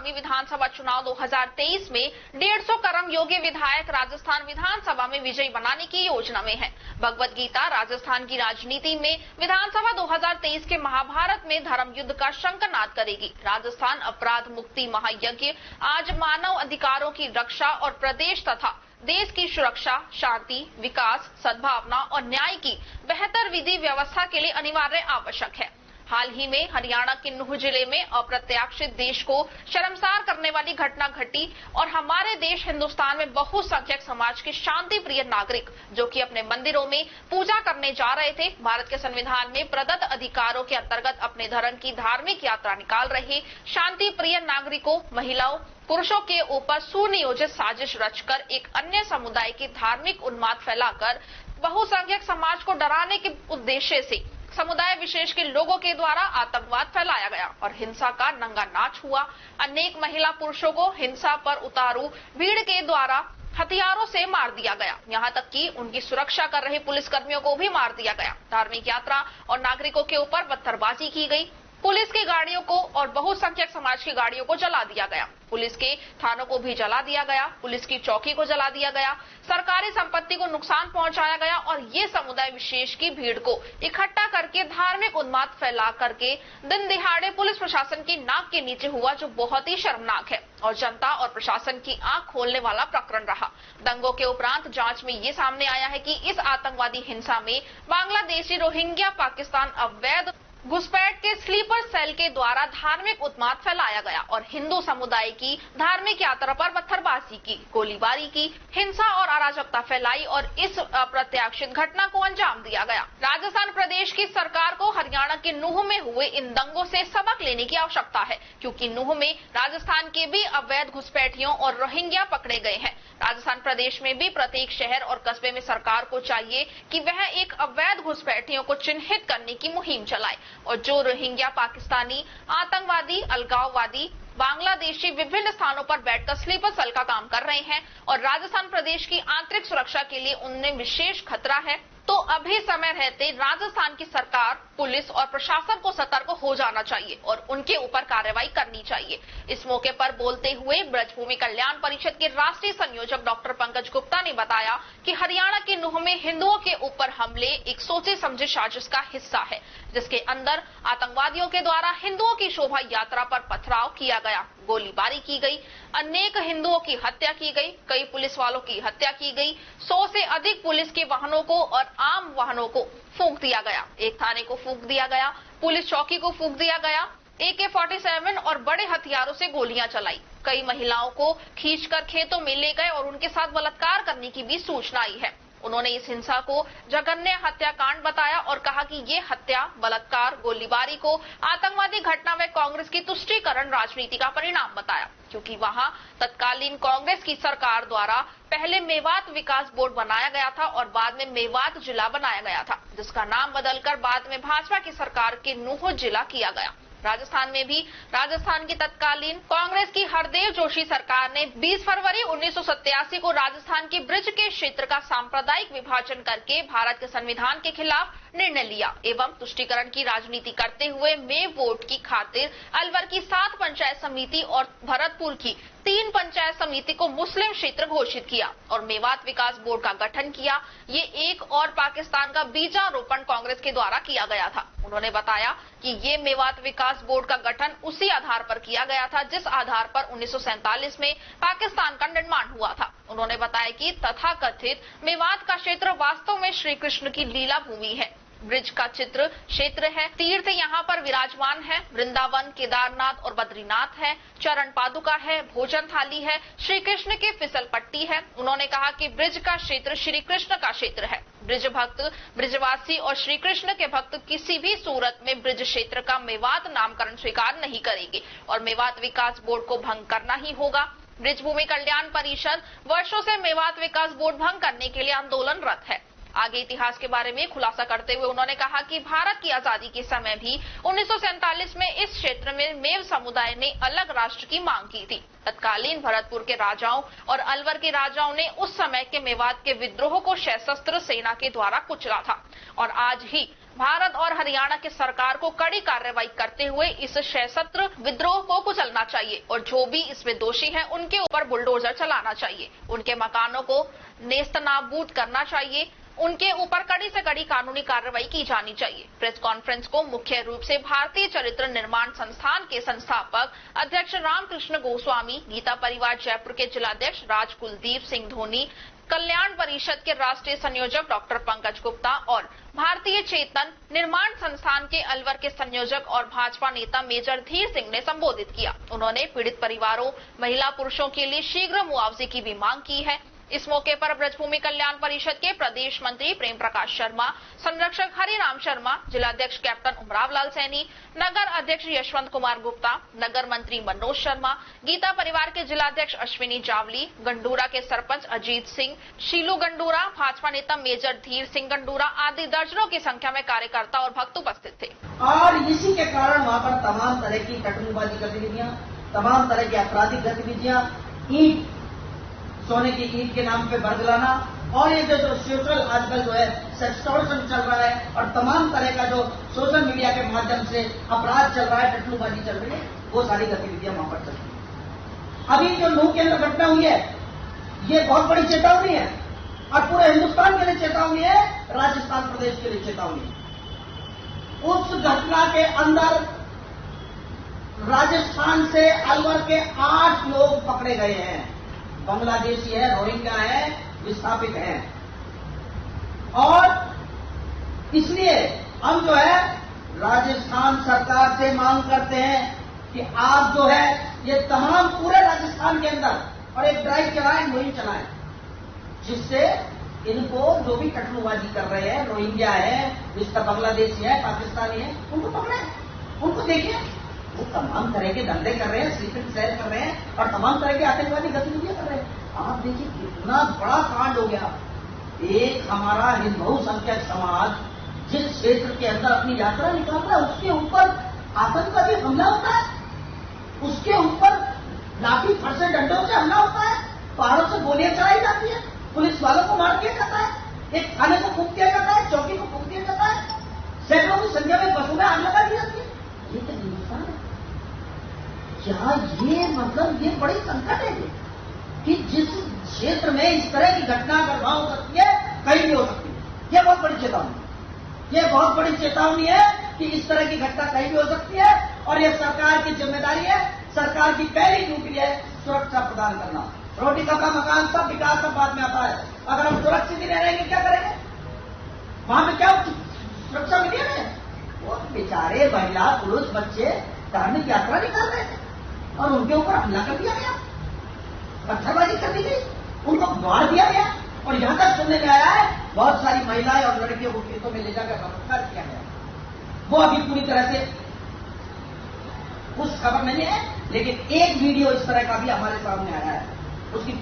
आगामी विधानसभा चुनाव 2023 में 150 कर्मयोगी विधायक राजस्थान विधानसभा में विजयी बनाने की योजना में है। भगवत गीता राजस्थान की राजनीति में विधानसभा 2023 के महाभारत में धर्म युद्ध का शंखनाद करेगी। राजस्थान अपराध मुक्ति महायज्ञ आज मानव अधिकारों की रक्षा और प्रदेश तथा देश की सुरक्षा, शांति, विकास, सद्भावना और न्याय की बेहतर विधि व्यवस्था के लिए अनिवार्य आवश्यक है। हाल ही में हरियाणा के नूह जिले में अप्रत्याशित देश को शर्मसार करने वाली घटना घटी और हमारे देश हिंदुस्तान में बहुसंख्यक समाज के शांति प्रिय नागरिक जो कि अपने मंदिरों में पूजा करने जा रहे थे, भारत के संविधान में प्रदत्त अधिकारों के अंतर्गत अपने धर्म की धार्मिक यात्रा निकाल रहे शांति प्रिय नागरिकों, महिलाओं, पुरुषों के ऊपर सुनियोजित साजिश रचकर एक अन्य समुदाय की धार्मिक उन्माद फैलाकर बहुसंख्यक समाज को डराने के उद्देश्य से समुदाय विशेष के लोगों के द्वारा आतंकवाद फैलाया गया और हिंसा का नंगा नाच हुआ। अनेक महिला पुरुषों को हिंसा पर उतारू भीड़ के द्वारा हथियारों से मार दिया गया। यहाँ तक कि उनकी सुरक्षा कर रहे पुलिसकर्मियों को भी मार दिया गया। धार्मिक यात्रा और नागरिकों के ऊपर पत्थरबाजी की गई। पुलिस की गाड़ियों को और बहुसंख्यक समाज की गाड़ियों को जला दिया गया। पुलिस के थानों को भी जला दिया गया। पुलिस की चौकी को जला दिया गया। सरकारी संपत्ति को नुकसान पहुंचाया गया और ये समुदाय विशेष की भीड़ को इकट्ठा करके धार्मिक उन्माद फैला करके दिन दिहाड़े पुलिस प्रशासन की नाक के नीचे हुआ, जो बहुत ही शर्मनाक है और जनता और प्रशासन की आंख खोलने वाला प्रकरण रहा। दंगों के उपरांत जांच में ये सामने आया है कि इस आतंकवादी हिंसा में बांग्लादेशी रोहिंग्या पाकिस्तान अवैध घुसपैठ के स्लीपर सेल के द्वारा धार्मिक उन्माद फैलाया गया और हिंदू समुदाय की धार्मिक यात्रा पर पत्थरबाजी की, गोलीबारी की, हिंसा और अराजकता फैलाई और इस अप्रत्याशित घटना को अंजाम दिया गया। राजस्थान प्रदेश की सरकार को हरियाणा के नूह में हुए इन दंगों से सबक लेने की आवश्यकता है, क्योंकि नूह में राजस्थान के भी अवैध घुसपैठियों और रोहिंग्या पकड़े गए हैं। राजस्थान प्रदेश में भी प्रत्येक शहर और कस्बे में सरकार को चाहिए कि वह एक अवैध घुसपैठियों को चिन्हित करने की मुहिम चलाए और जो रोहिंग्या पाकिस्तानी आतंकवादी, अलगाववादी, बांग्लादेशी विभिन्न स्थानों पर बैठकर स्लीपर सेल का काम कर रहे हैं और राजस्थान प्रदेश की आंतरिक सुरक्षा के लिए उनमें विशेष खतरा है, तो अभी समय रहते राजस्थान की सरकार, पुलिस और प्रशासन को सतर्क हो जाना चाहिए और उनके ऊपर कार्रवाई करनी चाहिए। इस मौके पर बोलते हुए ब्रजभूमि कल्याण परिषद के राष्ट्रीय संयोजक डॉक्टर पंकज गुप्ता ने बताया कि हरियाणा के नूह में हिंदुओं के ऊपर हमले एक सोचे समझे साजिश का हिस्सा है, जिसके अंदर आतंकवादियों के द्वारा हिंदुओं की शोभा यात्रा पर पथराव किया गया, गोलीबारी की गई, अनेक हिंदुओं की हत्या की गई, कई पुलिस वालों की हत्या की गई, 100 से अधिक पुलिस के वाहनों को और आम वाहनों को फूंक दिया गया, एक थाने को फूंक दिया गया, पुलिस चौकी को फूंक दिया गया, AK-47 और बड़े हथियारों से गोलियां चलाई, कई महिलाओं को खींचकर खेतों में ले गए और उनके साथ बलात्कार करने की भी सूचना आई है। उन्होंने इस हिंसा को जघन्य हत्याकांड बताया और कहा कि ये हत्या, बलात्कार, गोलीबारी को आतंकवादी घटना व कांग्रेस की तुष्टीकरण राजनीति का परिणाम बताया, क्योंकि वहां तत्कालीन कांग्रेस की सरकार द्वारा पहले मेवात विकास बोर्ड बनाया गया था और बाद में मेवात जिला बनाया गया था, जिसका नाम बदलकर बाद में भाजपा की सरकार के नूह जिला किया गया। राजस्थान में भी राजस्थान की तत्कालीन कांग्रेस की हरदेव जोशी सरकार ने 20 फरवरी 1987 को राजस्थान की ब्रिज के क्षेत्र का सांप्रदायिक विभाजन करके भारत के संविधान के खिलाफ निर्णय लिया एवं तुष्टीकरण की राजनीति करते हुए मे वोट की खातिर अलवर की 7 पंचायत समिति और भरतपुर की 3 पंचायत समिति को मुस्लिम क्षेत्र घोषित किया और मेवात विकास बोर्ड का गठन किया। ये एक और पाकिस्तान का बीजारोपण कांग्रेस के द्वारा किया गया था। उन्होंने बताया कि ये मेवात विकास बोर्ड का गठन उसी आधार पर किया गया था जिस आधार पर 1947 में पाकिस्तान का निर्माण हुआ था। उन्होंने बताया कि तथाकथित मेवात का क्षेत्र वास्तव में श्री कृष्ण की लीला भूमि है। ब्रिज का चित्र क्षेत्र है, तीर्थ यहाँ पर विराजमान है, वृंदावन, केदारनाथ और बद्रीनाथ है, चरण पादुका है, भोजन थाली है, श्री कृष्ण की फिसल पट्टी है। उन्होंने कहा कि ब्रिज का क्षेत्र श्री कृष्ण का क्षेत्र है। ब्रिज भक्त, ब्रिजवासी और श्री कृष्ण के भक्त किसी भी सूरत में ब्रिज क्षेत्र का मेवात नामकरण स्वीकार नहीं करेंगे और मेवात विकास बोर्ड को भंग करना ही होगा। ब्रिजभूमि कल्याण परिषद वर्षों से मेवात विकास बोर्ड भंग करने के लिए आंदोलनरत है। आगे इतिहास के बारे में खुलासा करते हुए उन्होंने कहा कि भारत की आजादी के समय भी 1947 में इस क्षेत्र में मेव समुदाय ने अलग राष्ट्र की मांग की थी। तत्कालीन भरतपुर के राजाओं और अलवर के राजाओं ने उस समय के मेवात के विद्रोह को सशस्त्र सेना के द्वारा कुचला था और आज ही भारत और हरियाणा की सरकार को कड़ी कार्रवाई करते हुए इस सशस्त्र विद्रोह को कुचलना चाहिए और जो भी इसमें दोषी हैं उनके ऊपर बुलडोजर चलाना चाहिए, उनके मकानों को नेस्तनाबूद करना चाहिए, उनके ऊपर कड़ी से कड़ी कानूनी कार्रवाई की जानी चाहिए। प्रेस कॉन्फ्रेंस को मुख्य रूप से भारतीय चरित्र निर्माण संस्थान के संस्थापक अध्यक्ष रामकृष्ण गोस्वामी, गीता परिवार जयपुर के जिलाध्यक्ष राज कुलदीप सिंह धोनी, कल्याण परिषद के राष्ट्रीय संयोजक डॉक्टर पंकज गुप्ता और भारतीय चेतन निर्माण संस्थान के अलवर के संयोजक और भाजपा नेता मेजर धीर सिंह ने संबोधित किया। उन्होंने पीड़ित परिवारों, महिला पुरुषों के लिए शीघ्र मुआवजे की भी मांग की है। इस मौके पर ब्रजभूमि कल्याण परिषद के प्रदेश मंत्री प्रेम प्रकाश शर्मा, संरक्षक हरिराम शर्मा, जिलाध्यक्ष कैप्टन उमराव लाल सैनी, नगर अध्यक्ष यशवंत कुमार गुप्ता, नगर मंत्री मनोज शर्मा, गीता परिवार के जिलाध्यक्ष अश्विनी जावली, गंडूरा के सरपंच अजीत सिंह, शीलू गंडूरा, भाजपा नेता मेजर धीर सिंह गंडूरा आदि दर्जनों की संख्या में कार्यकर्ता और भक्त उपस्थित थे। और इसी के कारण वहां पर तमाम तरह की टटुलबाजी गतिविधियां, तमाम तरह की आपराधिक गतिविधियां, ईंट सोने की ईंट के नाम पे बरगलाना और ये जो सोशल आजकल जो है सेक्सटॉर्शन चल रहा है और तमाम तरह का जो सोशल मीडिया के माध्यम से अपराध चल रहा है, टटलूबाजी चल रही है, वो सारी गतिविधियां वहां पर चल रही है। अभी जो नूह के अंदर घटना हुई है, ये बहुत बड़ी चेतावनी है और पूरे हिंदुस्तान के लिए चेतावनी है, राजस्थान प्रदेश के लिए चेतावनी है। उस घटना के अंदर राजस्थान से अलवर के 8 लोग पकड़े गए हैं। बांग्लादेशी है, रोहिंग्या है, विस्थापित हैं और इसलिए हम जो है राजस्थान सरकार से मांग करते हैं कि आप जो है ये तमाम पूरे राजस्थान के अंदर और एक ड्राइव चलाएं, मुहिम चलाएं, जिससे इनको जो भी टटलूबाजी कर रहे हैं, रोहिंग्या है, बांग्लादेशी है, पाकिस्तानी है, उनको पकड़ें, उनको देखें। वो तमाम तरह के धंधे कर रहे हैं, सीक्रेट सेल कर रहे हैं और तमाम तरह की आतंकवादी गतिविधियां कर रहे हैं। आप देखिए कितना बड़ा कांड हो गया। एक हमारा बहुसंख्यक समाज जिस क्षेत्र के अंदर अपनी यात्रा निकालता है, उसके ऊपर आतंकवादी हमला होता है, उसके ऊपर लाठी फरसे डंडों से हमला होता है, पहाड़ों से गोलियां चलाई जाती है, पुलिस वालों को मार दिया जाता है, एक थाने को फूंक दिया जाता है, चौकी को फूंक दिया जाता है, सैकड़ों की संख्या में बसों में आग लगा दी जाती है। ये क्या हिंदुस्तान है? क्या ये मतलब ये बड़ी संकट है कि जिस क्षेत्र में इस तरह की घटना अगर वहां हो सकती है, कहीं भी हो सकती है। ये बहुत बड़ी चेतावनी है, ये बहुत बड़ी चेतावनी है कि इस तरह की घटना कहीं भी हो सकती है और ये सरकार की जिम्मेदारी है। सरकार की पहली ड्यूटी है सुरक्षा प्रदान करना। रोटी कपड़ा मकान सब विकास सब बाद में आता है। अगर हम सुरक्षित ही नहीं रहेंगे क्या करेंगे? वहां पे क्या सुरक्षा मिली है? वो बेचारे महिला पुरुष बच्चे धार्मिक यात्रा निकाल रहे थे और उनके ऊपर हमला कर दिया गया, पत्थरबाजी कर दी गई, उनको मार दिया गया और यहां तक सुनने में आया है बहुत सारी महिलाएं और लड़कियों को खेतों में ले जाकर बलात्कार किया गया। वो अभी पूरी तरह से कुछ खबर नहीं है, लेकिन एक वीडियो इस तरह का भी हमारे सामने आया है। उसकी